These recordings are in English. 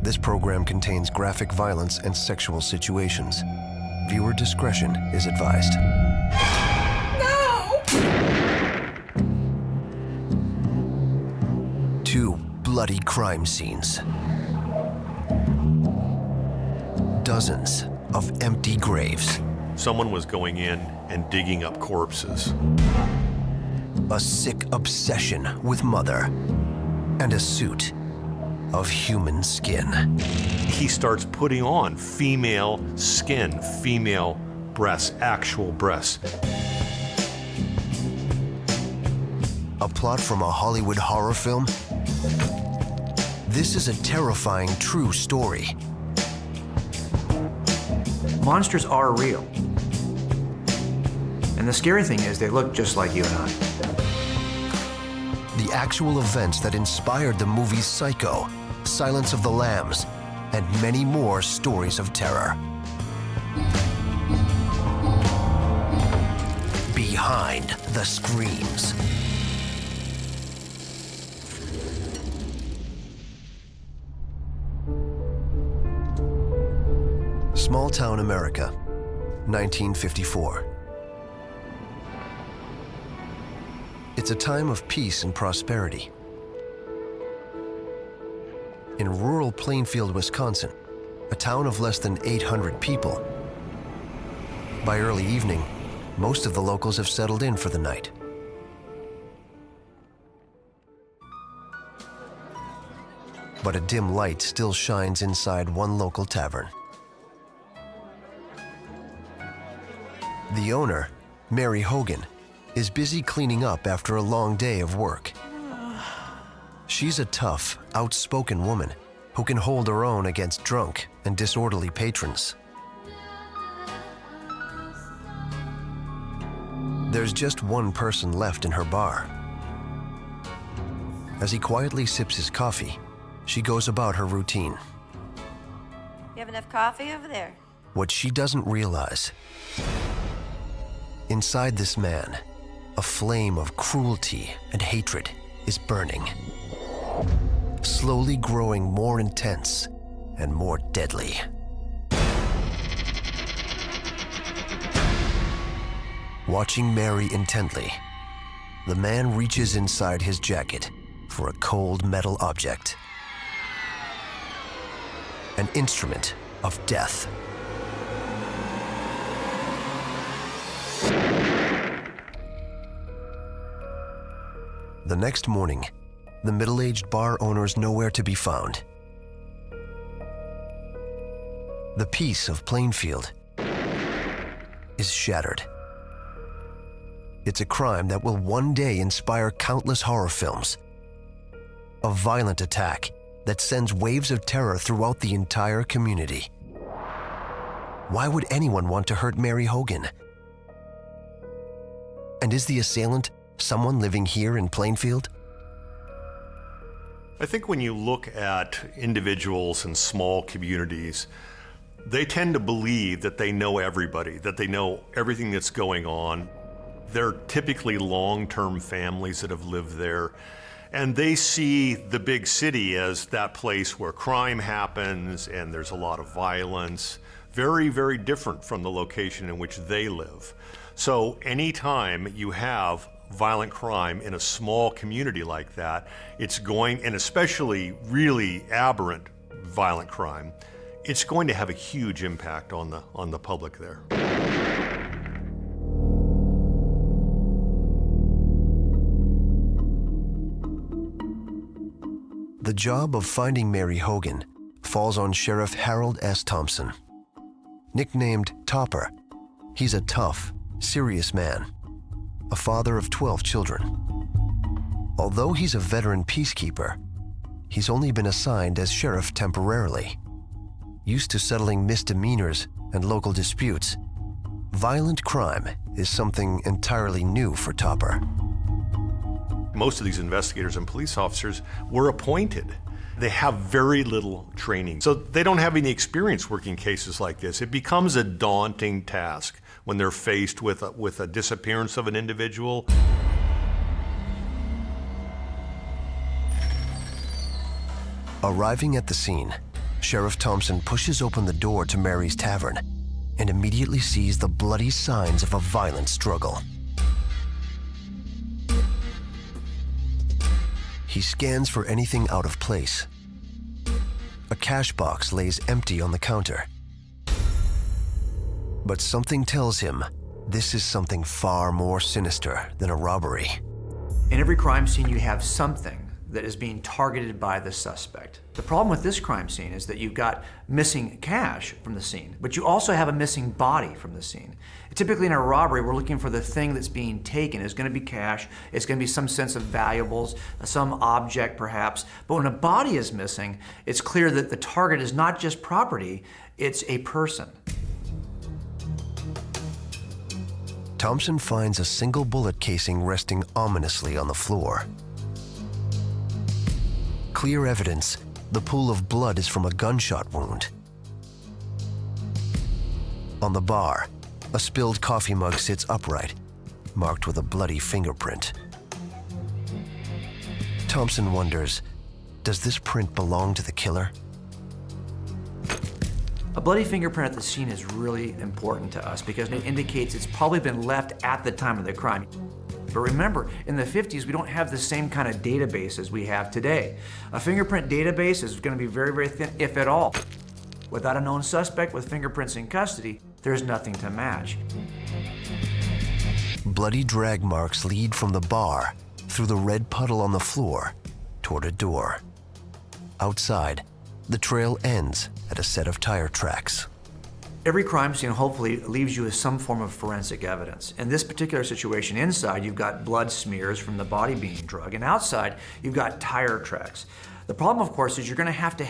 This program contains graphic violence and sexual situations. Viewer discretion is advised. No! 2 bloody crime scenes. Dozens of empty graves. Someone was going in and digging up corpses. A sick obsession with mother. And a suit of human skin. He starts putting on female skin, female breasts, actual breasts. A plot from a Hollywood horror film? This is a terrifying true story. Monsters are real. And the scary thing is they look just like you and I. The actual events that inspired the movies Psycho, Silence of the Lambs, and many more stories of terror. Behind the Screams. Small town America, 1954. It's a time of peace and prosperity. In rural Plainfield, Wisconsin, a town of less than 800 people. By early evening, most of the locals have settled in for the night. But a dim light still shines inside one local tavern. The owner, Mary Hogan, is busy cleaning up after a long day of work. She's a tough, outspoken woman who can hold her own against drunk and disorderly patrons. There's just one person left in her bar. As he quietly sips his coffee, she goes about her routine. You have enough coffee over there? What she doesn't realize, inside this man, a flame of cruelty and hatred is burning, slowly growing more intense and more deadly. Watching Mary intently, the man reaches inside his jacket for a cold metal object, an instrument of death. The next morning, the middle-aged bar owner's nowhere to be found. The peace of Plainfield is shattered. It's a crime that will one day inspire countless horror films. A violent attack that sends waves of terror throughout the entire community. Why would anyone want to hurt Mary Hogan? And is the assailant someone living here in Plainfield? I think when you look at individuals in small communities, they tend to believe that they know everybody, that they know everything that's going on. They're typically long-term families that have lived there, and they see the big city as that place where crime happens and there's a lot of violence, very, very different from the location in which they live. So anytime you have violent crime in a small community like that, it's going, and especially really aberrant violent crime, it's going to have a huge impact on the public there. The job of finding Mary Hogan falls on Sheriff Harold S. Thompson. Nicknamed Topper, he's a tough, serious man, a father of 12 children. Although he's a veteran peacekeeper, he's only been assigned as sheriff temporarily. Used to settling misdemeanors and local disputes, violent crime is something entirely new for Topper. Most of these investigators and police officers were appointed. They have very little training, so they don't have any experience working cases like this. It becomes a daunting task when they're faced with a disappearance of an individual. Arriving at the scene, Sheriff Thompson pushes open the door to Mary's tavern and immediately sees the bloody signs of a violent struggle. He scans for anything out of place. A cash box lays empty on the counter. But something tells him this is something far more sinister than a robbery. In every crime scene, you have something that is being targeted by the suspect. The problem with this crime scene is that you've got missing cash from the scene, but you also have a missing body from the scene. Typically in a robbery, we're looking for the thing that's being taken. It's going to be cash, it's going to be some sense of valuables, some object perhaps, but when a body is missing, it's clear that the target is not just property, it's a person. Thompson finds a single bullet casing resting ominously on the floor. Clear evidence, the pool of blood is from a gunshot wound. On the bar, a spilled coffee mug sits upright, marked with a bloody fingerprint. Thompson wonders, does this print belong to the killer? A bloody fingerprint at the scene is really important to us because it indicates it's probably been left at the time of the crime. But remember, in the 50s, we don't have the same kind of database as we have today. A fingerprint database is going to be very, very thin, if at all. Without a known suspect with fingerprints in custody, there's nothing to match. Bloody drag marks lead from the bar through the red puddle on the floor toward a door. Outside, the trail ends at a set of tire tracks. Every crime scene hopefully leaves you with some form of forensic evidence. In this particular situation, inside you've got blood smears from the body being drugged, and outside you've got tire tracks. The problem, of course, is you're going to have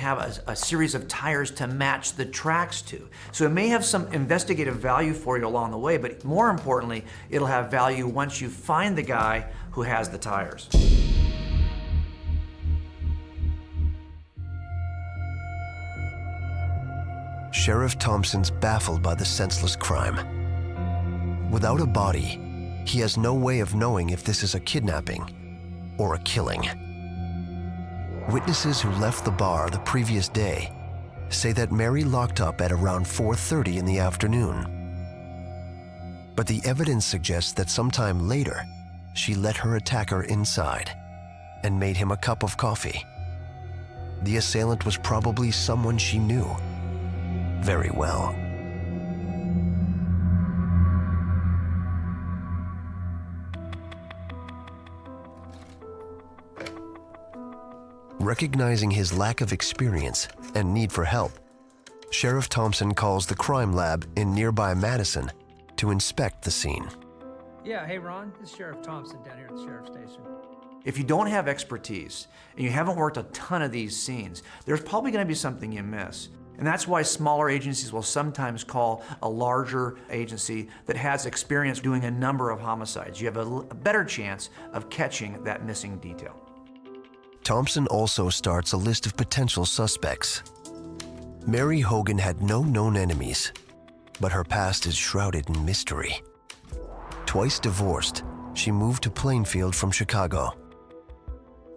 a series of tires to match the tracks to. So it may have some investigative value for you along the way, but more importantly, it'll have value once you find the guy who has the tires. Sheriff Thompson's baffled by the senseless crime. Without a body, he has no way of knowing if this is a kidnapping or a killing. Witnesses who left the bar the previous day say that Mary locked up at around 4:30 in the afternoon. But the evidence suggests that sometime later, she let her attacker inside and made him a cup of coffee. The assailant was probably someone she knew very well. Recognizing his lack of experience and need for help, Sheriff Thompson calls the crime lab in nearby Madison to inspect the scene. Yeah, hey Ron, this is Sheriff Thompson down here at the Sheriff's Station. If you don't have expertise and you haven't worked a ton of these scenes, there's probably going to be something you miss. And that's why smaller agencies will sometimes call a larger agency that has experience doing a number of homicides. You have a better chance of catching that missing detail. Thompson also starts a list of potential suspects. Mary Hogan had no known enemies, but her past is shrouded in mystery. Twice divorced, she moved to Plainfield from Chicago.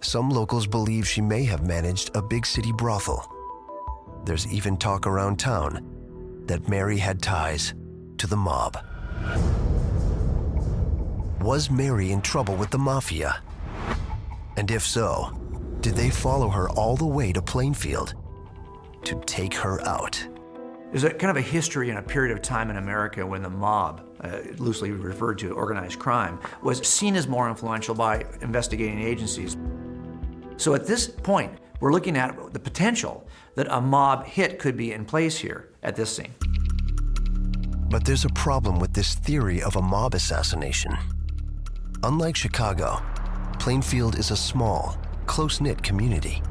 Some locals believe she may have managed a big city brothel. There's even talk around town that Mary had ties to the mob. Was Mary in trouble with the mafia? And if so, did they follow her all the way to Plainfield to take her out? There's a kind of a history and a period of time in America when the mob, loosely referred to organized crime, was seen as more influential by investigating agencies. So at this point, we're looking at the potential that a mob hit could be in place here at this scene. But there's a problem with this theory of a mob assassination. Unlike Chicago, Plainfield is a small, close-knit community.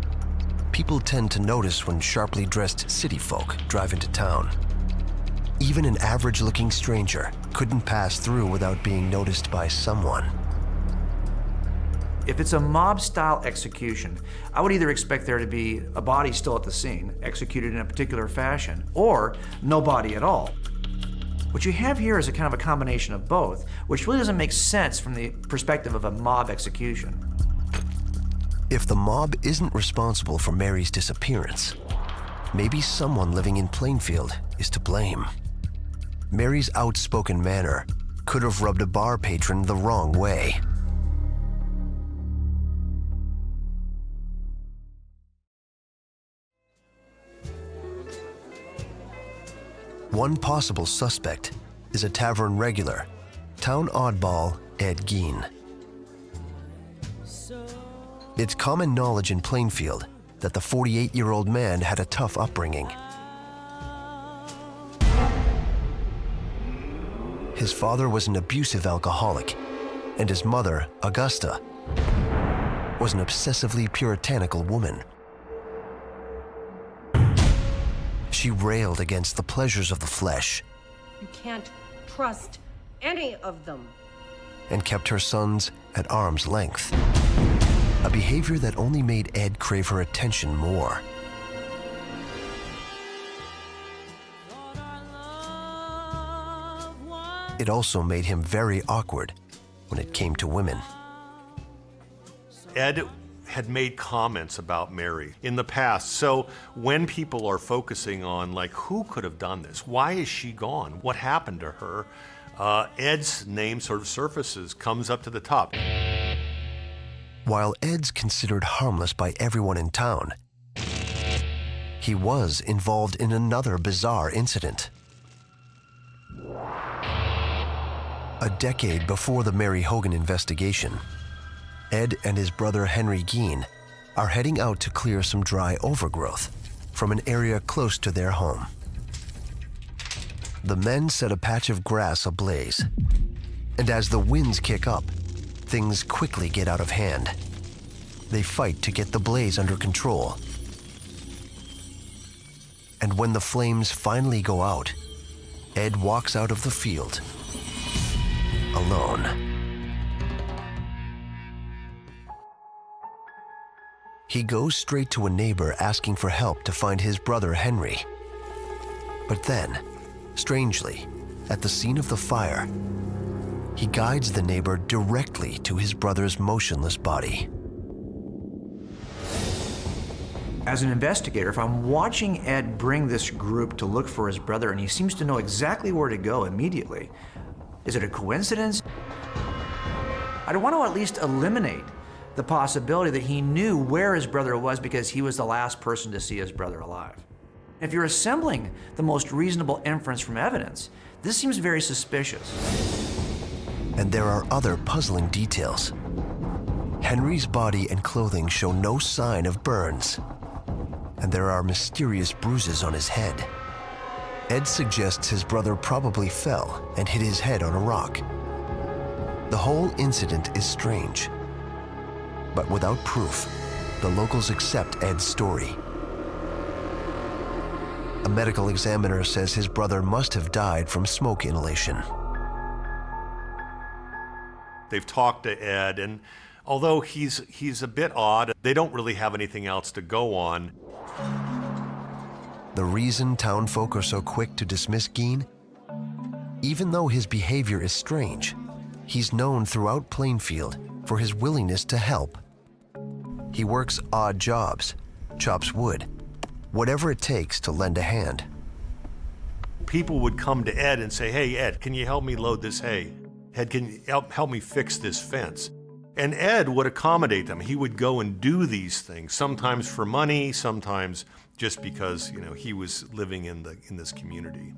People tend to notice when sharply dressed city folk drive into town. Even an average-looking stranger couldn't pass through without being noticed by someone. If it's a mob-style execution, I would either expect there to be a body still at the scene, executed in a particular fashion, or no body at all. What you have here is a kind of a combination of both, which really doesn't make sense from the perspective of a mob execution. If the mob isn't responsible for Mary's disappearance, maybe someone living in Plainfield is to blame. Mary's outspoken manner could have rubbed a bar patron the wrong way. One possible suspect is a tavern regular, town oddball Ed Gein. It's common knowledge in Plainfield that the 48-year-old man had a tough upbringing. His father was an abusive alcoholic, and his mother, Augusta, was an obsessively puritanical woman. She railed against the pleasures of the flesh. You can't trust any of them. And kept her sons at arm's length. A behavior that only made Ed crave her attention more. It also made him very awkward when it came to women. Ed had made comments about Mary in the past, so when people are focusing on, like, who could have done this? Why is she gone? What happened to her? Ed's name sort of surfaces, comes up to the top. While Ed's considered harmless by everyone in town, he was involved in another bizarre incident. A decade before the Mary Hogan investigation, Ed and his brother Henry Gein are heading out to clear some dry overgrowth from an area close to their home. The men set a patch of grass ablaze, and as the winds kick up, things quickly get out of hand. They fight to get the blaze under control. And when the flames finally go out, Ed walks out of the field alone. He goes straight to a neighbor asking for help to find his brother Henry. But then, strangely, at the scene of the fire, he guides the neighbor directly to his brother's motionless body. As an investigator, if I'm watching Ed bring this group to look for his brother and he seems to know exactly where to go immediately, is it a coincidence? I'd want to at least eliminate the possibility that he knew where his brother was because he was the last person to see his brother alive. If you're assembling the most reasonable inference from evidence, this seems very suspicious. And there are other puzzling details. Henry's body and clothing show no sign of burns, and there are mysterious bruises on his head. Ed suggests his brother probably fell and hit his head on a rock. The whole incident is strange, but without proof, the locals accept Ed's story. A medical examiner says his brother must have died from smoke inhalation. They've talked to Ed, and although he's a bit odd, they don't really have anything else to go on. The reason townfolk are so quick to dismiss Gein? Even though his behavior is strange, he's known throughout Plainfield for his willingness to help. He works odd jobs, chops wood, whatever it takes to lend a hand. People would come to Ed and say, "Hey, Ed, can you help me load this hay? Ed, can you help me fix this fence?" And Ed would accommodate them. He would go and do these things, sometimes for money, sometimes just because, he was living in this community.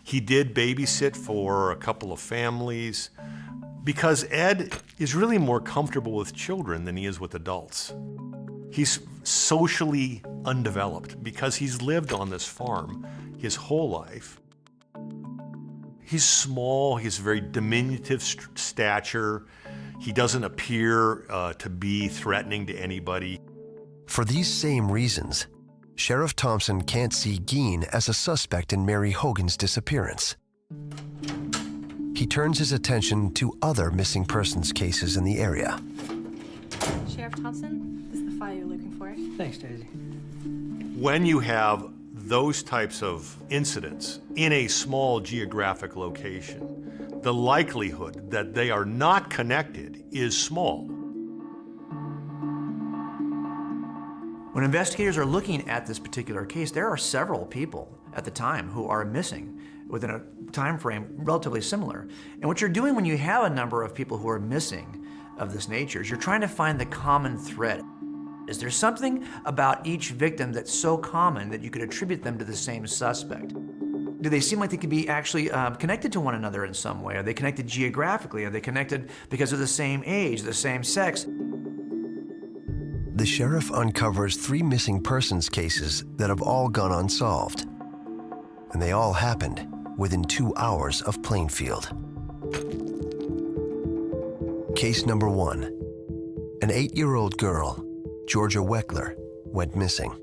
He did babysit for a couple of families because Ed is really more comfortable with children than he is with adults. He's socially undeveloped because he's lived on this farm his whole life. He's small, he's very diminutive stature. He doesn't appear to be threatening to anybody. For these same reasons, Sheriff Thompson can't see Gein as a suspect in Mary Hogan's disappearance. He turns his attention to other missing persons cases in the area. Sheriff Thompson, this is the file you're looking for. Thanks, Daisy. When you have those types of incidents in a small geographic location, the likelihood that they are not connected is small. When investigators are looking at this particular case, there are several people at the time who are missing within a time frame relatively similar. And what you're doing when you have a number of people who are missing of this nature is you're trying to find the common thread. Is there something about each victim that's so common that you could attribute them to the same suspect? Do they seem like they could be actually connected to one another in some way? Are they connected geographically? Are they connected because of the same age, the same sex? The sheriff uncovers 3 missing persons cases that have all gone unsolved. And they all happened within 2 hours of Plainfield. Case number 1. An 8-year-old girl, Georgia Weckler, went missing.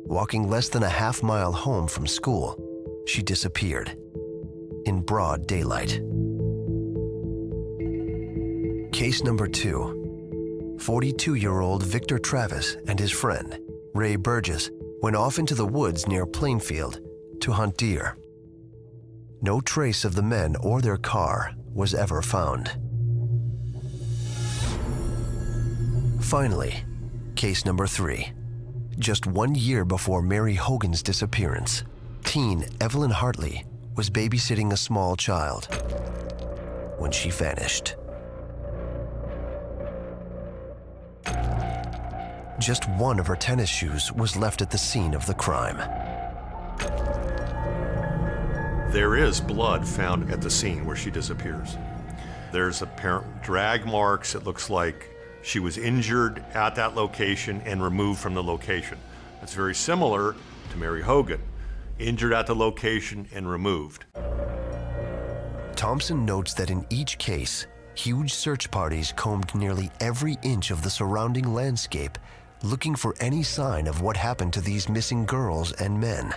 Walking less than a half-mile home from school, she disappeared in broad daylight. Case number 2. 42-year-old Victor Travis and his friend, Ray Burgess, went off into the woods near Plainfield to hunt deer. No trace of the men or their car was ever found. Finally, case number 3. Just 1 year before Mary Hogan's disappearance, teen Evelyn Hartley was babysitting a small child when she vanished. Just one of her tennis shoes was left at the scene of the crime. There is blood found at the scene where she disappears. There's apparent drag marks. It looks like she was injured at that location and removed from the location. That's very similar to Mary Hogan, injured at the location and removed. Thompson notes that in each case, huge search parties combed nearly every inch of the surrounding landscape, looking for any sign of what happened to these missing girls and men.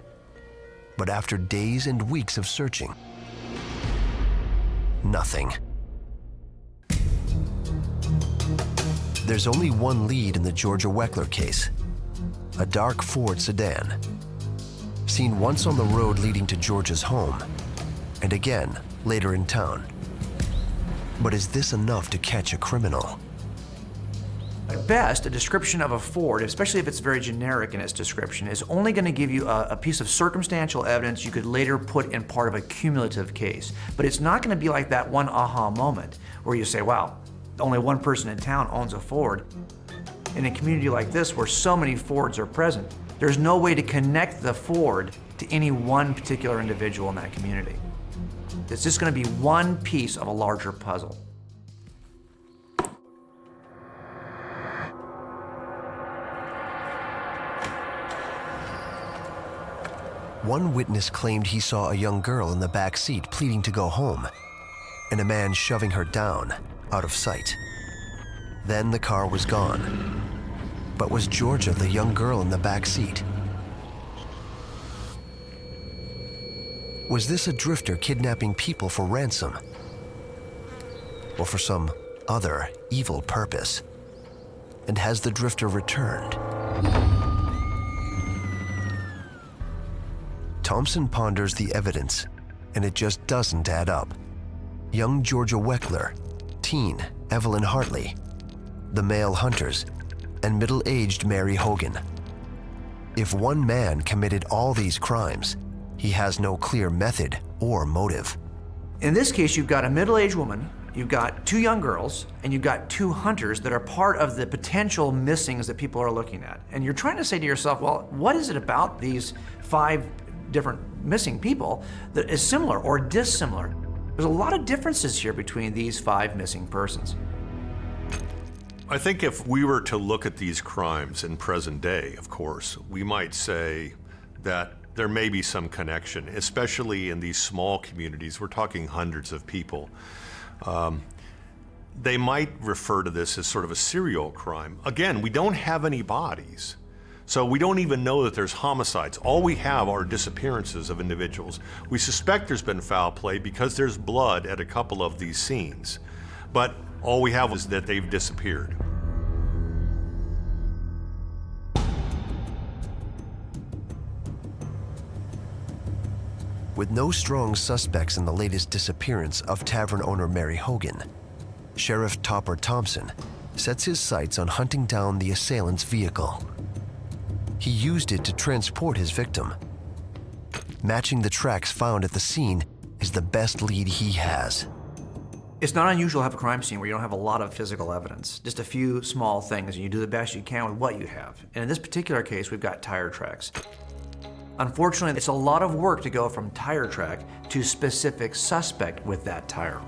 But after days and weeks of searching, nothing. There's only one lead in the Georgia Weckler case, a dark Ford sedan, seen once on the road leading to Georgia's home, and again later in town. But is this enough to catch a criminal? At best, a description of a Ford, especially if it's very generic in its description, is only going to give you a piece of circumstantial evidence you could later put in part of a cumulative case. But it's not going to be like that one aha moment where you say, wow, only one person in town owns a Ford. In a community like this where so many Fords are present, there's no way to connect the Ford to any one particular individual in that community. It's just going to be one piece of a larger puzzle. One witness claimed he saw a young girl in the back seat pleading to go home, and a man shoving her down, out of sight. Then the car was gone. But was Georgia the young girl in the back seat? Was this a drifter kidnapping people for ransom? Or for some other evil purpose? And has the drifter returned? Thompson ponders the evidence, and it just doesn't add up. Young Georgia Weckler, teen Evelyn Hartley, the male hunters, and middle-aged Mary Hogan. If one man committed all these crimes, he has no clear method or motive. In this case, you've got a middle-aged woman, you've got 2 young girls, and you've got 2 hunters that are part of the potential missings that people are looking at. And you're trying to say to yourself, well, what is it about these 5 different missing people that is similar or dissimilar? There's a lot of differences here between these 5 missing persons. I think if we were to look at these crimes in present day, of course, we might say that there may be some connection, especially in these small communities. We're talking hundreds of people. They might refer to this as sort of a serial crime. Again, we don't have any bodies, so we don't even know that there's homicides. All we have are disappearances of individuals. We suspect there's been foul play because there's blood at a couple of these scenes, but all we have is that they've disappeared. With no strong suspects in the latest disappearance of tavern owner Mary Hogan, Sheriff Topper Thompson sets his sights on hunting down the assailant's vehicle. He used it to transport his victim. Matching the tracks found at the scene is the best lead he has. It's not unusual to have a crime scene where you don't have a lot of physical evidence, just a few small things, and you do the best you can with what you have. And in this particular case, we've got tire tracks. Unfortunately, it's a lot of work to go from tire track to specific suspect with that tire.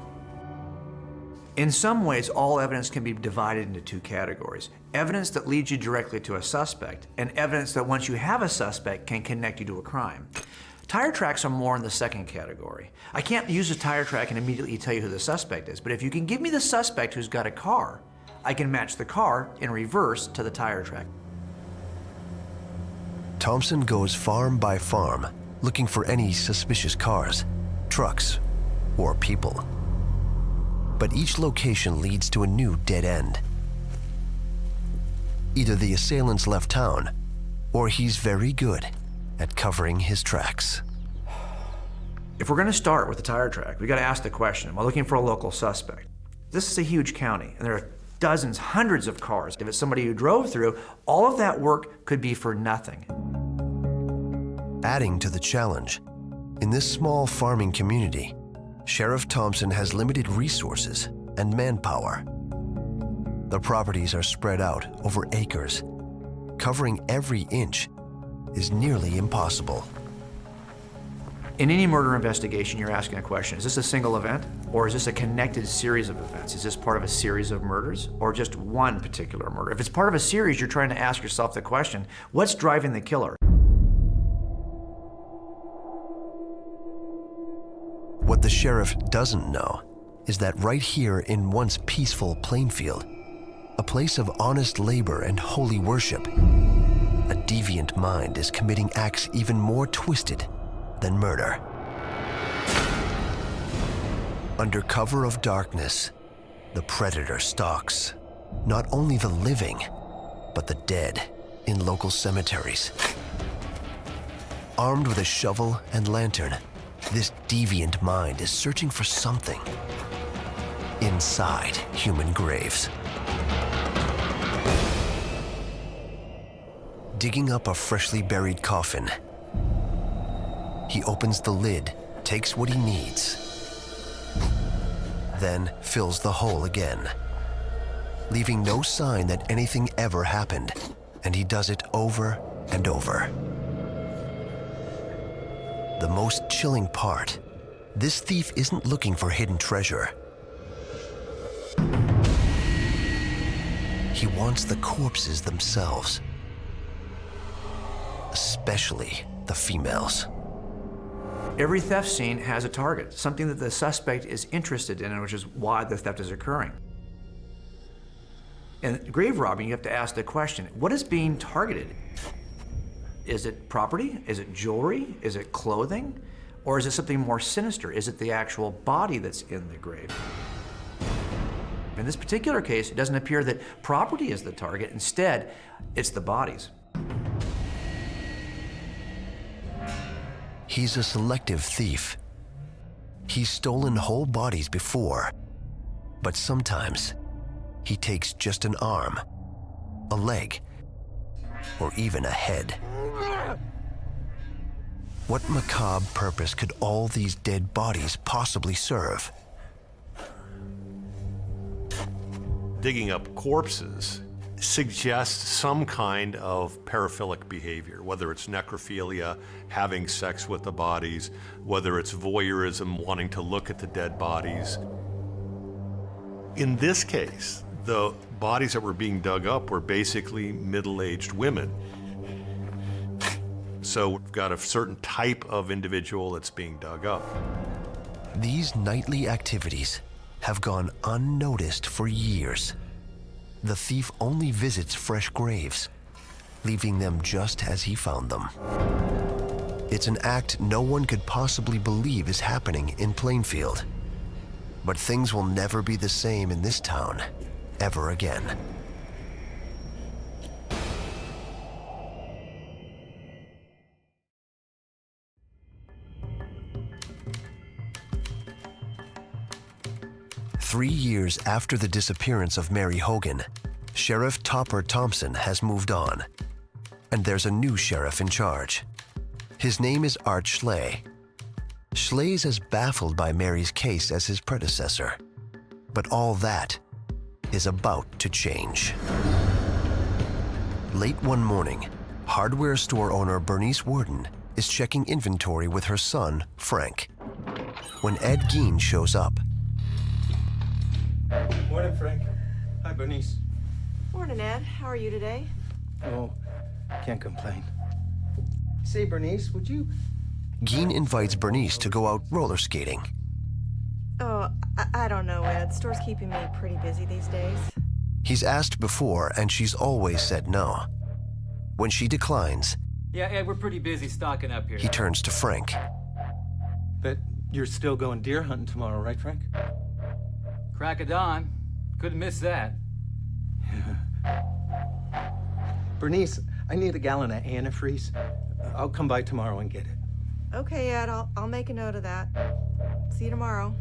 In some ways, all evidence can be divided into two categories. Evidence that leads you directly to a suspect, and evidence that once you have a suspect can connect you to a crime. Tire tracks are more in the second category. I can't use a tire track and immediately tell you who the suspect is, but if you can give me the suspect who's got a car, I can match the car in reverse to the tire track. Thompson goes farm by farm, looking for any suspicious cars, trucks, or people. But each location leads to a new dead end. Either the assailants left town, or he's very good at covering his tracks. If we're going to start with the tire track, we got to ask the question, am I looking for a local suspect? This is a huge county, and there are dozens, hundreds of cars. If it's somebody who drove through, all of that work could be for nothing. Adding to the challenge, in this small farming community, Sheriff Thompson has limited resources and manpower. The properties are spread out over acres. Covering every inch is nearly impossible. In any murder investigation, you're asking a question. Is this a single event, or is this a connected series of events? Is this part of a series of murders, or just one particular murder? If it's part of a series, you're trying to ask yourself the question, what's driving the killer? What the sheriff doesn't know is that right here in once peaceful Plainfield, a place of honest labor and holy worship, a deviant mind is committing acts even more twisted than murder. Under cover of darkness, the predator stalks not only the living, but the dead in local cemeteries. Armed with a shovel and lantern, this deviant mind is searching for something inside human graves. Digging up a freshly buried coffin, he opens the lid, takes what he needs, then fills the hole again, leaving no sign that anything ever happened, and he does it over and over. The most chilling part, this thief isn't looking for hidden treasure. He wants the corpses themselves, especially the females. Every theft scene has a target, something that the suspect is interested in, which is why the theft is occurring. In grave robbing, you have to ask the question, what is being targeted? Is it property? Is it jewelry? Is it clothing? Or is it something more sinister? Is it the actual body that's in the grave? In this particular case, it doesn't appear that property is the target. Instead, it's the bodies. He's a selective thief. He's stolen whole bodies before, but sometimes he takes just an arm, a leg, or even a head. What macabre purpose could all these dead bodies possibly serve? Digging up corpses suggests some kind of paraphilic behavior, whether it's necrophilia, having sex with the bodies, whether it's voyeurism, wanting to look at the dead bodies. In this case, the bodies that were being dug up were basically middle-aged women. So we've got a certain type of individual that's being dug up. These nightly activities have gone unnoticed for years. The thief only visits fresh graves, leaving them just as he found them. It's an act no one could possibly believe is happening in Plainfield. But things will never be the same in this town, ever again. Three years after the disappearance of Mary Hogan, Sheriff Topper Thompson has moved on. and there's a new sheriff in charge. His name is Art Schley. Schley's as baffled by Mary's case as his predecessor. But all that is about to change. Late one morning, hardware store owner Bernice Worden is checking inventory with her son, Frank, when Ed Gein shows up. Morning, Frank. Hi, Bernice. Morning, Ed. How are you today? Oh, can't complain. Say, Bernice, would you... Gein invites Bernice to go out roller skating. Oh, I don't know, Ed. Store's keeping me pretty busy these days. He's asked before, and she's always said no. When she declines, Yeah, Ed, we're pretty busy stocking up here. he turns to Frank. Bet you're still going deer hunting tomorrow, right, Frank? Crack of dawn. Couldn't miss that. Bernice, I need a gallon of antifreeze. I'll come by tomorrow and get it. Okay, Ed, I'll make a note of that. See you tomorrow.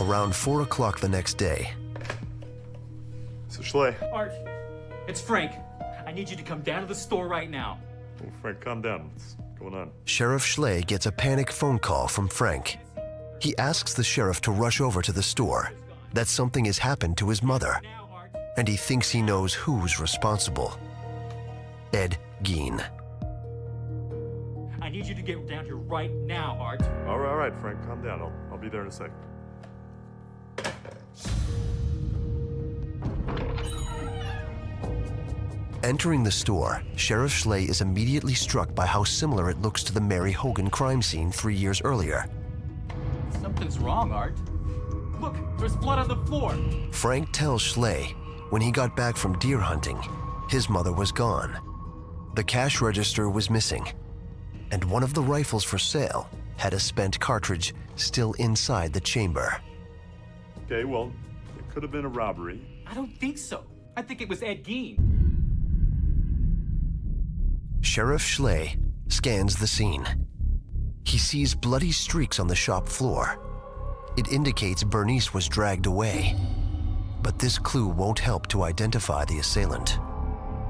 Around 4 o'clock the next day, So Schley. Art, it's Frank. I need you to come down to the store right now. Oh, Frank, calm down. What's going on? Sheriff Schley gets a panic phone call from Frank. He asks the sheriff to rush over to the store, that something has happened to his mother, Now, Art. and he thinks he knows who's responsible. Ed Gein. I need you to get down here right now, Art. All right, Frank, calm down. I'll be there in a second. Entering the store, Sheriff Schley is immediately struck by how similar it looks to the Mary Hogan crime scene 3 years earlier. Something's wrong, Art. Look, there's blood on the floor. Frank tells Schley when he got back from deer hunting, his mother was gone. The cash register was missing, and one of the rifles for sale had a spent cartridge still inside the chamber. Okay, well, it could have been a robbery. I don't think so. I think it was Ed Gein. Sheriff Schley scans the scene. He sees bloody streaks on the shop floor. It indicates Bernice was dragged away. But this clue won't help to identify the assailant.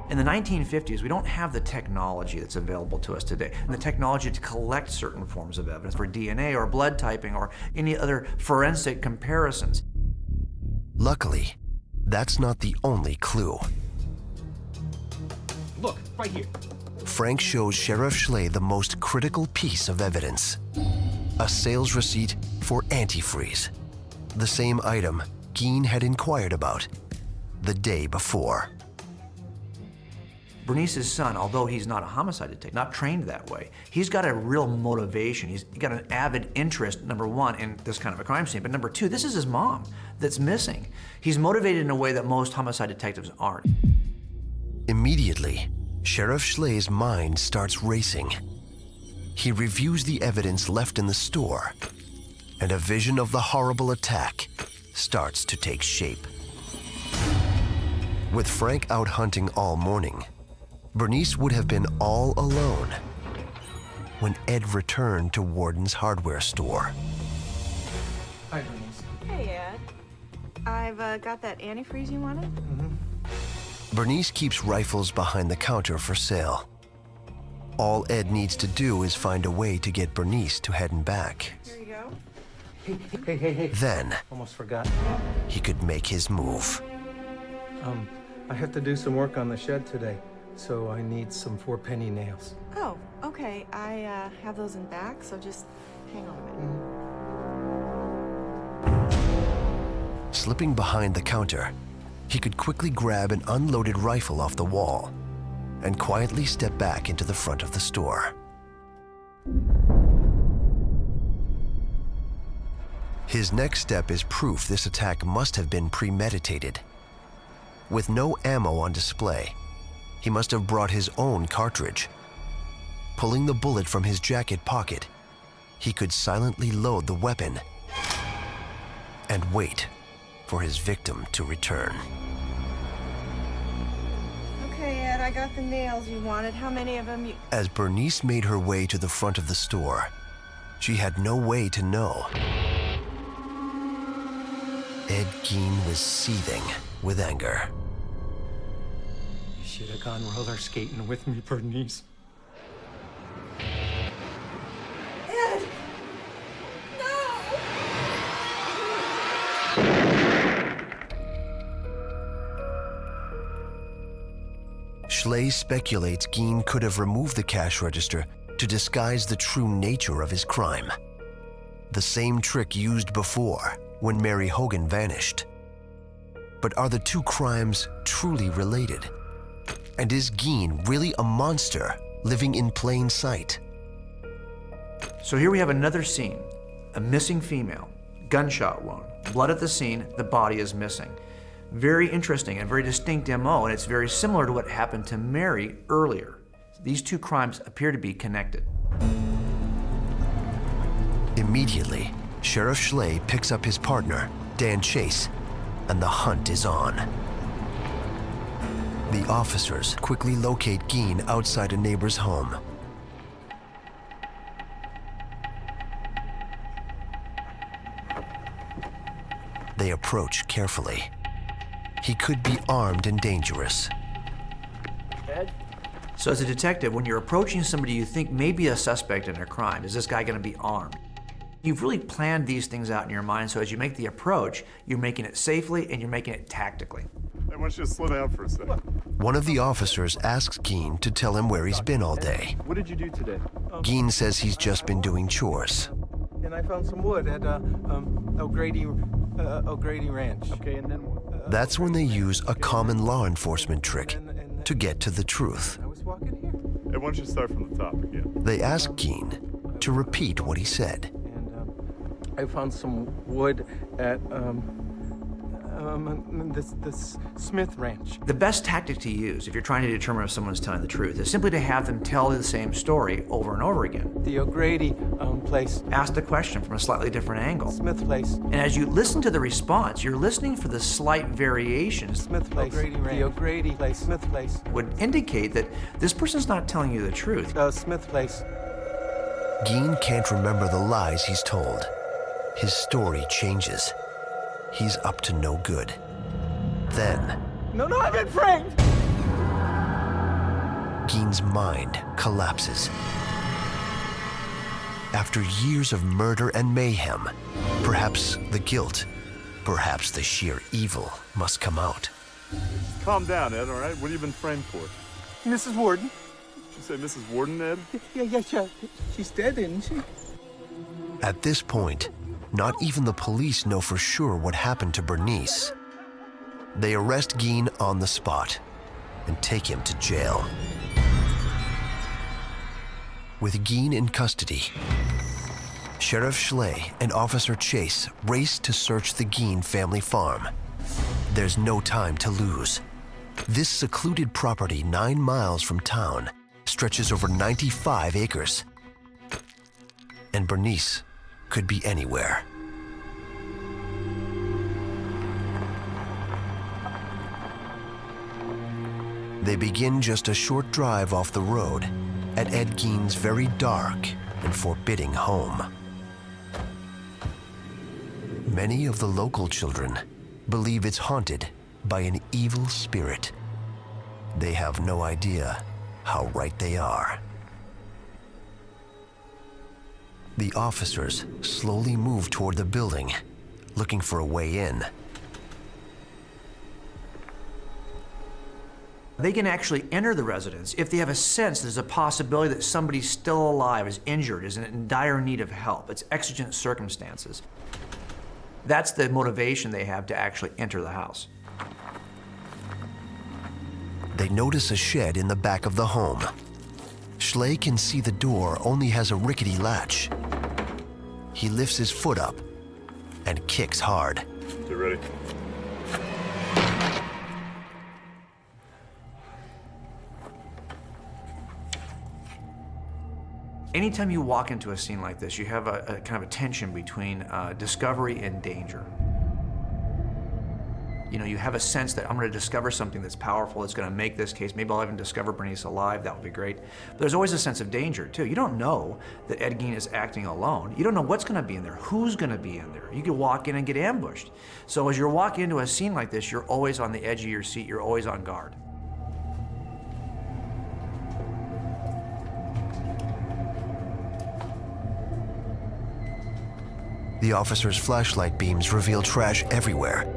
In the 1950s, we don't have the technology that's available to us today, and the technology to collect certain forms of evidence for DNA or blood typing or any other forensic comparisons. Luckily, that's not the only clue. Look, right here. Frank shows Sheriff Schley the most critical piece of evidence. A sales receipt for antifreeze. The same item Gein had inquired about the day before. Bernice's son, although he's not a homicide detective, not trained that way, he's got a real motivation. He's got an avid interest, number one, in this kind of a crime scene, but number two, this is his mom that's missing. He's motivated in a way that most homicide detectives aren't. Immediately, Sheriff Schley's mind starts racing. He reviews the evidence left in the store, and a vision of the horrible attack starts to take shape. With Frank out hunting all morning, Bernice would have been all alone when Ed returned to Warden's hardware store. Hi, Bernice. Hey, Ed. I've got that antifreeze you wanted. Bernice keeps rifles behind the counter for sale. All Ed needs to do is find a way to get Bernice to heading back. Here you go. Hey. Then Almost forgot. he could make his move. I have to do some work on the shed today, so I need some 4-penny nails. Oh, okay. I have those in back, so just hang on a minute. Slipping behind the counter, he could quickly grab an unloaded rifle off the wall and quietly step back into the front of the store. His next step is proof this attack must have been premeditated. With no ammo on display, he must have brought his own cartridge. Pulling the bullet from his jacket pocket, he could silently load the weapon and wait for his victim to return. Okay, Ed, I got the nails you wanted. How many of them you... As Bernice made her way to the front of the store, she had no way to know. Ed Gein was seething with anger. You should have gone roller skating with me, Bernice. Ed! No! Schley speculates Gein could have removed the cash register to disguise the true nature of his crime. The same trick used before when Mary Hogan vanished. But are the two crimes truly related? And is Gein really a monster living in plain sight? So here we have another scene. A missing female, gunshot wound, blood at the scene, the body is missing. Very interesting and very distinct MO, and it's very similar to what happened to Mary earlier. These two crimes appear to be connected. Immediately, Sheriff Schley picks up his partner, Dan Chase, and the hunt is on. The officers quickly locate Gein outside a neighbor's home. They approach carefully. He could be armed and dangerous. So as a detective, when you're approaching somebody you think may be a suspect in a crime, is this guy going to be armed? You've really planned these things out in your mind, so as you make the approach, you're making it safely and you're making it tactically. I want you to slow down for a second. One of the officers asks Gein to tell him where he's been all day. What did you do today? Gein says he's just been doing chores. And I found some wood at O'Grady Ranch. Okay, and then what? That's when they use a common law enforcement trick to get to the truth. I was walking here. I want you to start from the top again. They ask Gein to repeat what he said. And I found some wood at this Smith Ranch. The best tactic to use if you're trying to determine if someone's telling the truth is simply to have them tell the same story over and over again. The O'Grady place. Ask the question from a slightly different angle. Smith Place. And as you listen to the response, you're listening for the slight variations Smith Place. The O'Grady Place. Smith Place. would indicate that this person's not telling you the truth. Smith Place. Gein can't remember the lies he's told. His story changes. He's up to no good. Then, No, I've been framed! Gein's mind collapses. After years of murder and mayhem, perhaps the guilt, perhaps the sheer evil must come out. Calm down, Ed, all right? What have you been framed for? Mrs. Warden. Did you say Mrs. Warden, Ed? Yeah. She's dead, isn't she? At this point, not even the police know for sure what happened to Bernice. They arrest Gein on the spot and take him to jail. With Gein in custody, Sheriff Schley and Officer Chase race to search the Gein family farm. There's no time to lose. This secluded property 9 miles from town stretches over 95 acres. And Bernice could be anywhere. They begin just a short drive off the road at Ed Gein's very dark and forbidding home. Many of the local children believe it's haunted by an evil spirit. They have no idea how right they are. The officers slowly move toward the building, looking for a way in. They can actually enter the residence if they have a sense there's a possibility that somebody's still alive, is injured, is in dire need of help. It's exigent circumstances. That's the motivation they have to actually enter the house. They notice a shed in the back of the home. Schley can see the door only has a rickety latch. He lifts his foot up and kicks hard. You ready? Anytime you walk into a scene like this, you have a kind of a tension between discovery and danger. You know, you have a sense that I'm going to discover something that's powerful, that's going to make this case. Maybe I'll even discover Bernice alive. That would be great. But there's always a sense of danger, too. You don't know that Ed Gein is acting alone. You don't know what's going to be in there, who's going to be in there. You could walk in and get ambushed. So as you're walking into a scene like this, you're always on the edge of your seat. You're always on guard. The officer's flashlight beams reveal trash everywhere.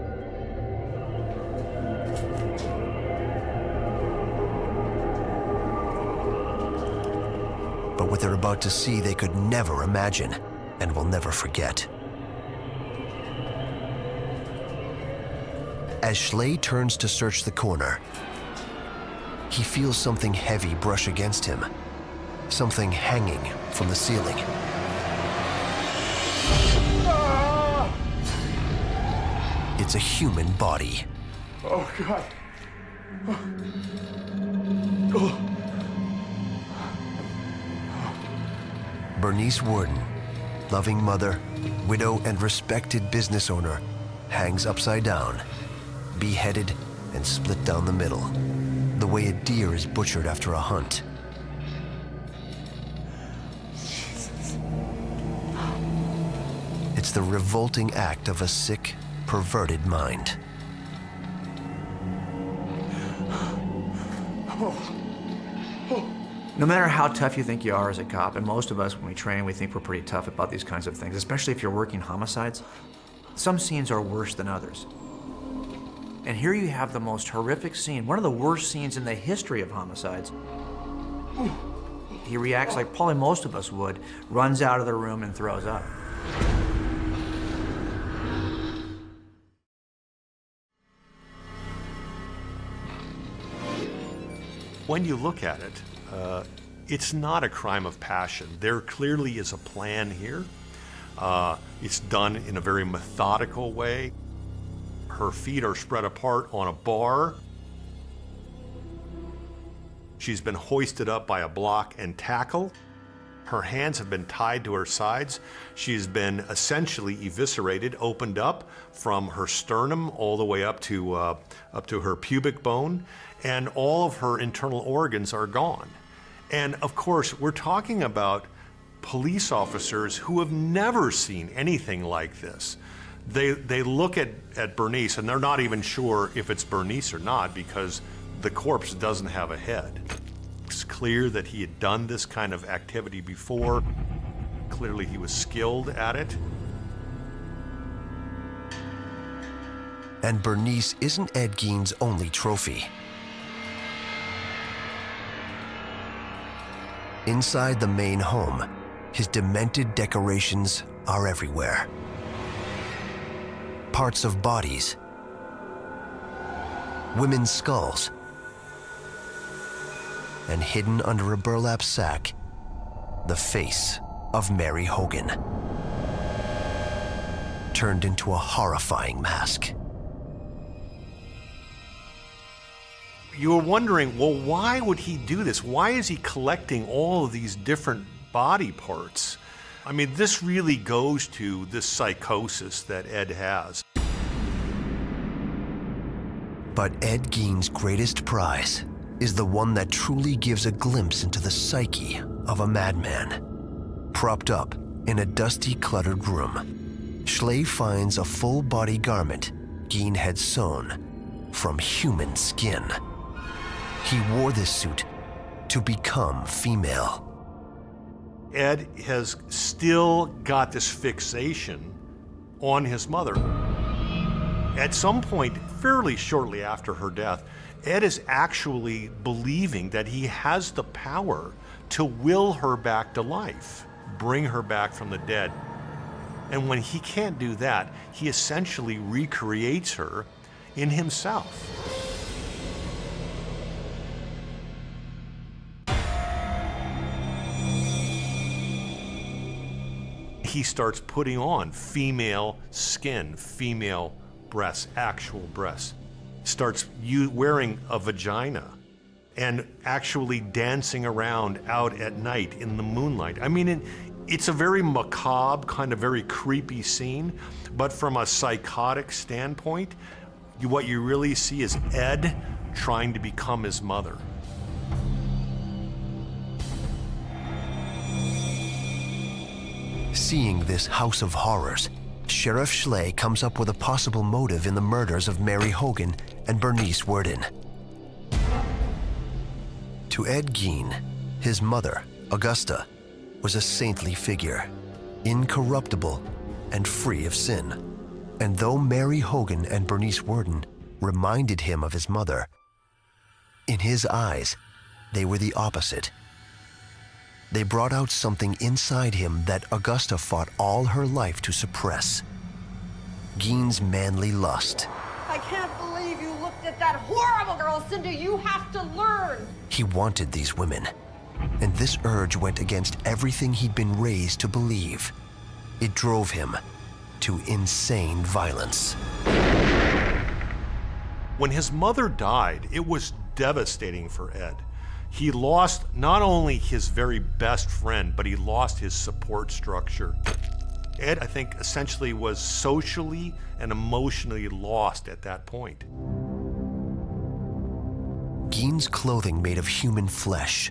But what they're about to see, they could never imagine and will never forget. As Schley turns to search the corner, he feels something heavy brush against him, something hanging from the ceiling. It's a human body. Oh, God. Bernice Worden, loving mother, widow, and respected business owner, hangs upside down, beheaded and split down the middle, the way a deer is butchered after a hunt. It's the revolting act of a sick, perverted mind. No matter how tough you think you are as a cop, and most of us, when we train, we think we're pretty tough about these kinds of things, especially if you're working homicides, some scenes are worse than others. And here you have the most horrific scene, one of the worst scenes in the history of homicides. He reacts like probably most of us would, runs out of the room and throws up. When you look at it, it's not a crime of passion. There clearly is a plan here. It's done in a very methodical way. Her feet are spread apart on a bar. She's been hoisted up by a block and tackle. Her hands have been tied to her sides. She's been essentially eviscerated, opened up from her sternum all the way up to her pubic bone, and all of her internal organs are gone. And of course, we're talking about police officers who have never seen anything like this. They look at Bernice and they're not even sure if it's Bernice or not because the corpse doesn't have a head. It's clear that he had done this kind of activity before. Clearly he was skilled at it. And Bernice isn't Ed Gein's only trophy. Inside the main home, his demented decorations are everywhere. Parts of bodies, women's skulls, and hidden under a burlap sack, the face of Mary Hogan, turned into a horrifying mask. You were wondering, well, why would he do this? Why is he collecting all of these different body parts? I mean, this really goes to this psychosis that Ed has. But Ed Gein's greatest prize is the one that truly gives a glimpse into the psyche of a madman. Propped up in a dusty, cluttered room, Schley finds a full-body garment Gein had sewn from human skin. He wore this suit to become female. Ed has still got this fixation on his mother. At some point, fairly shortly after her death, Ed is actually believing that he has the power to will her back to life, bring her back from the dead. And when he can't do that, he essentially recreates her in himself. He starts putting on female skin, female breasts, actual breasts. Starts wearing a vagina and actually dancing around out at night in the moonlight. I mean, it's a very macabre, kind of very creepy scene, but from a psychotic standpoint, What you really see is Ed trying to become his mother. Seeing this house of horrors, Sheriff Schley comes up with a possible motive in the murders of Mary Hogan and Bernice Worden. To Ed Gein, his mother, Augusta, was a saintly figure, incorruptible and free of sin. And though Mary Hogan and Bernice Worden reminded him of his mother, in his eyes, they were the opposite. They brought out something inside him that Augusta fought all her life to suppress. Gein's manly lust. I can't believe you looked at that horrible girl, Cindy. You have to learn. He wanted these women, and this urge went against everything he'd been raised to believe. It drove him to insane violence. When his mother died, it was devastating for Ed. He lost not only his very best friend, but he lost his support structure. Ed, I think, essentially was socially and emotionally lost at that point. Gein's clothing made of human flesh,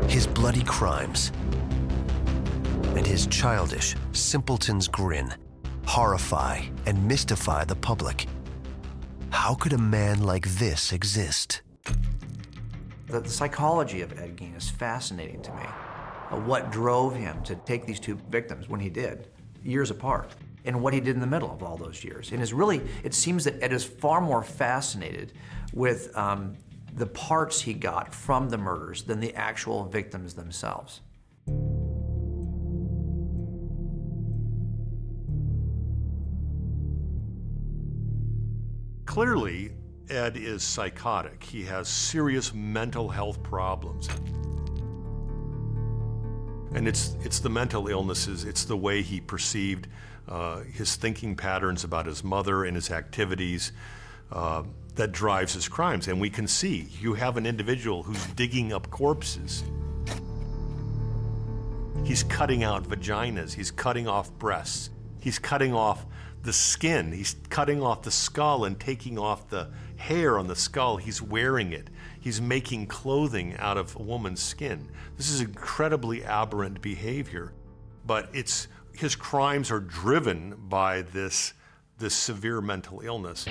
his bloody crimes, and his childish, simpleton's grin horrify and mystify the public. How could a man like this exist? The psychology of Ed Gein is fascinating to me. What drove him to take these two victims when he did, years apart, and what he did in the middle of all those years. And it seems that Ed is far more fascinated with the parts he got from the murders than the actual victims themselves. Clearly, Ed is psychotic. He has serious mental health problems. And it's the mental illnesses, it's the way he perceived his thinking patterns about his mother and his activities that drives his crimes. And we can see, you have an individual who's digging up corpses. He's cutting out vaginas, he's cutting off breasts, he's cutting off the skin, he's cutting off the skull and taking off the hair on the skull, he's wearing it. He's making clothing out of a woman's skin. This is incredibly aberrant behavior, but his crimes are driven by this severe mental illness.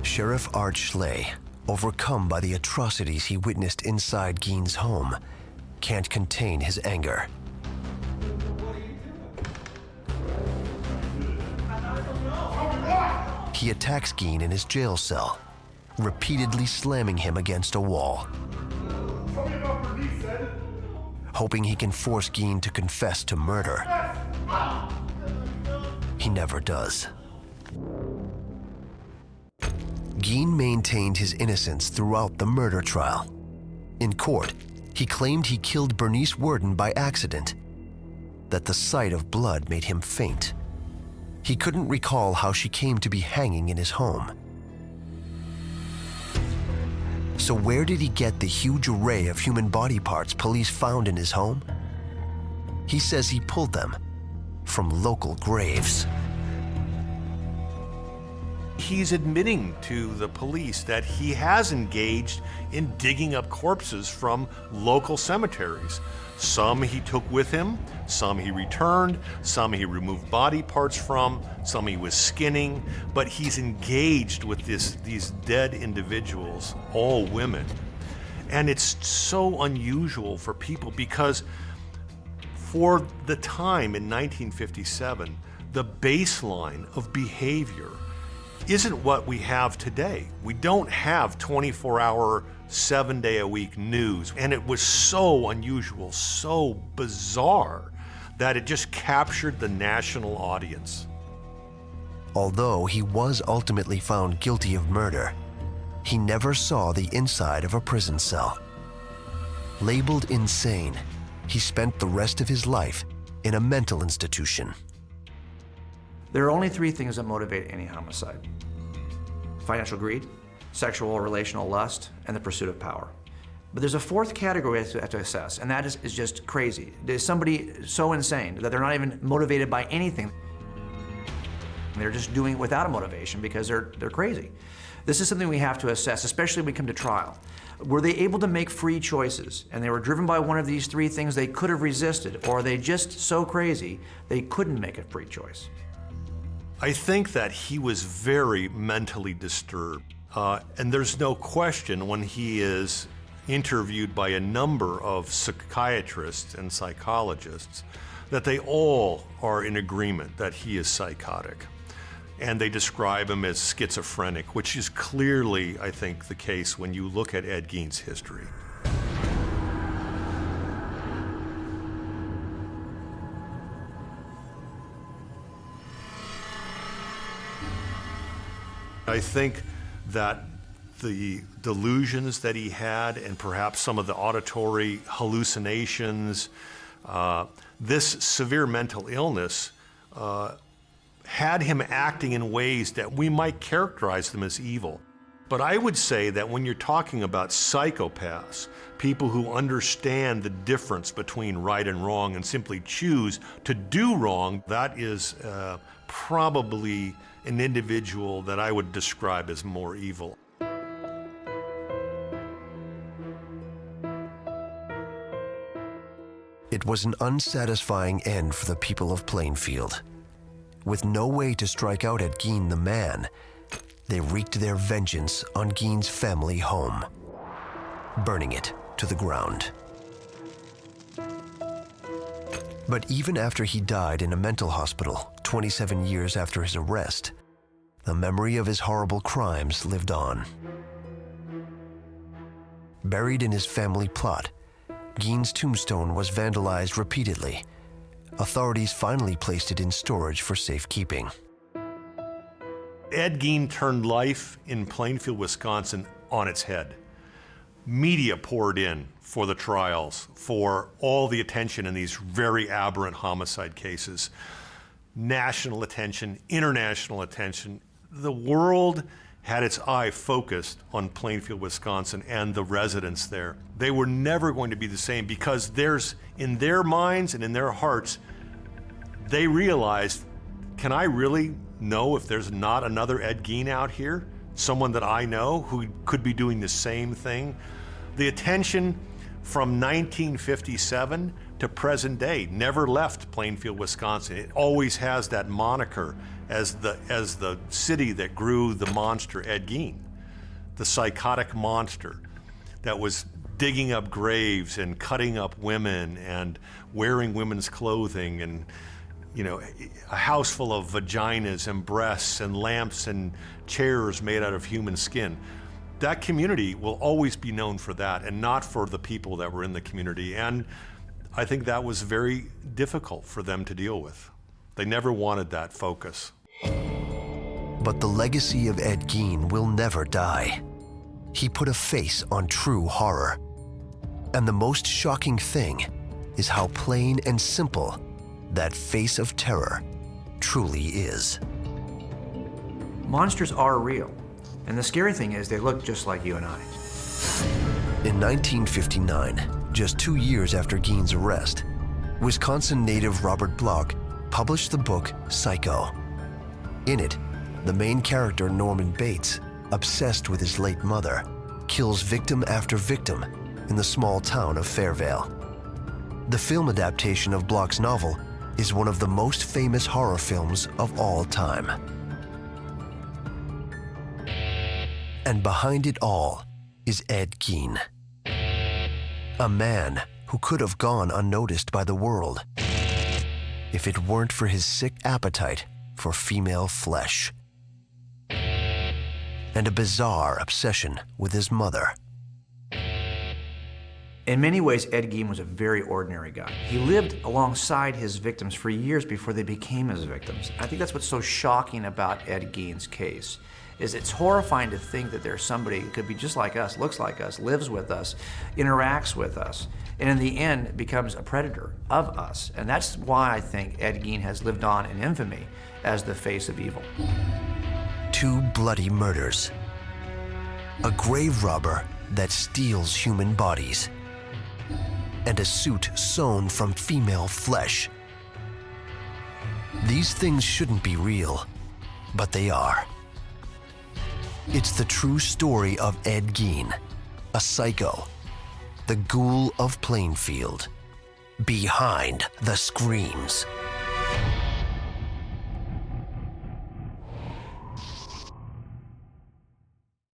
Sheriff Art Schley, overcome by the atrocities he witnessed inside Gein's home, can't contain his anger. He attacks Gein in his jail cell, repeatedly slamming him against a wall, hoping he can force Gein to confess to murder. He never does. Gein maintained his innocence throughout the murder trial. In court, he claimed he killed Bernice Worden by accident, that the sight of blood made him faint. He couldn't recall how she came to be hanging in his home. So where did he get the huge array of human body parts police found in his home? He says he pulled them from local graves. He's admitting to the police that he has engaged in digging up corpses from local cemeteries. Some he took with him, some he returned, some he removed body parts from, some he was skinning, but he's engaged with these dead individuals, all women. And it's so unusual for people because for the time in 1957, the baseline of behavior isn't what we have today. We don't have 24-hour, 7-day-a-week news. And it was so unusual, so bizarre, that it just captured the national audience. Although he was ultimately found guilty of murder, he never saw the inside of a prison cell. Labeled insane, he spent the rest of his life in a mental institution. There are only three things that motivate any homicide: financial greed, sexual or relational lust, and the pursuit of power. But there's a fourth category we have to assess, and that is just crazy. Is somebody so insane that they're not even motivated by anything? They're just doing it without a motivation because they're crazy. This is something we have to assess, especially when we come to trial. Were they able to make free choices, and they were driven by one of these three things they could have resisted, or are they just so crazy they couldn't make a free choice? I think that he was very mentally disturbed. And there's no question when he is interviewed by a number of psychiatrists and psychologists that they all are in agreement that he is psychotic. And they describe him as schizophrenic, which is clearly, I think, the case when you look at Ed Gein's history. I think that the delusions that he had and perhaps some of the auditory hallucinations, this severe mental illness had him acting in ways that we might characterize them as evil. But I would say that when you're talking about psychopaths, people who understand the difference between right and wrong and simply choose to do wrong, that is probably an individual that I would describe as more evil. It was an unsatisfying end for the people of Plainfield. With no way to strike out at Gein the man, they wreaked their vengeance on Gein's family home, burning it to the ground. But even after he died in a mental hospital 27 years after his arrest, the memory of his horrible crimes lived on. Buried in his family plot, Gein's tombstone was vandalized repeatedly. Authorities finally placed it in storage for safekeeping. Ed Gein turned life in Plainfield, Wisconsin on its head. Media poured in for the trials, for all the attention in these very aberrant homicide cases. National attention, international attention. The world had its eye focused on Plainfield, Wisconsin and the residents there. They were never going to be the same because in their minds and in their hearts, they realized, can I really know if there's not another Ed Gein out here? Someone that I know who could be doing the same thing? The attention from 1957 to present day never left Plainfield, Wisconsin. It always has that moniker as the city that grew the monster Ed Gein, the psychotic monster that was digging up graves and cutting up women and wearing women's clothing and, you know, a house full of vaginas and breasts and lamps and chairs made out of human skin. That community will always be known for that and not for the people that were in the community. And I think that was very difficult for them to deal with. They never wanted that focus. But the legacy of Ed Gein will never die. He put a face on true horror. And the most shocking thing is how plain and simple that face of terror truly is. Monsters are real. And the scary thing is they look just like you and I. In 1959, just 2 years after Gein's arrest, Wisconsin native Robert Bloch published the book Psycho. In it, the main character, Norman Bates, obsessed with his late mother, kills victim after victim in the small town of Fairvale. The film adaptation of Bloch's novel is one of the most famous horror films of all time. And behind it all is Ed Gein, a man who could have gone unnoticed by the world if it weren't for his sick appetite for female flesh and a bizarre obsession with his mother. In many ways, Ed Gein was a very ordinary guy. He lived alongside his victims for years before they became his victims. I think that's what's so shocking about Ed Gein's case, is it's horrifying to think that there's somebody who could be just like us, looks like us, lives with us, interacts with us, and in the end becomes a predator of us. And that's why I think Ed Gein has lived on in infamy as the face of evil. 2 bloody murders, a grave robber that steals human bodies, and a suit sewn from female flesh. These things shouldn't be real, but they are. It's the true story of Ed Gein, a psycho, the ghoul of Plainfield, behind the screams.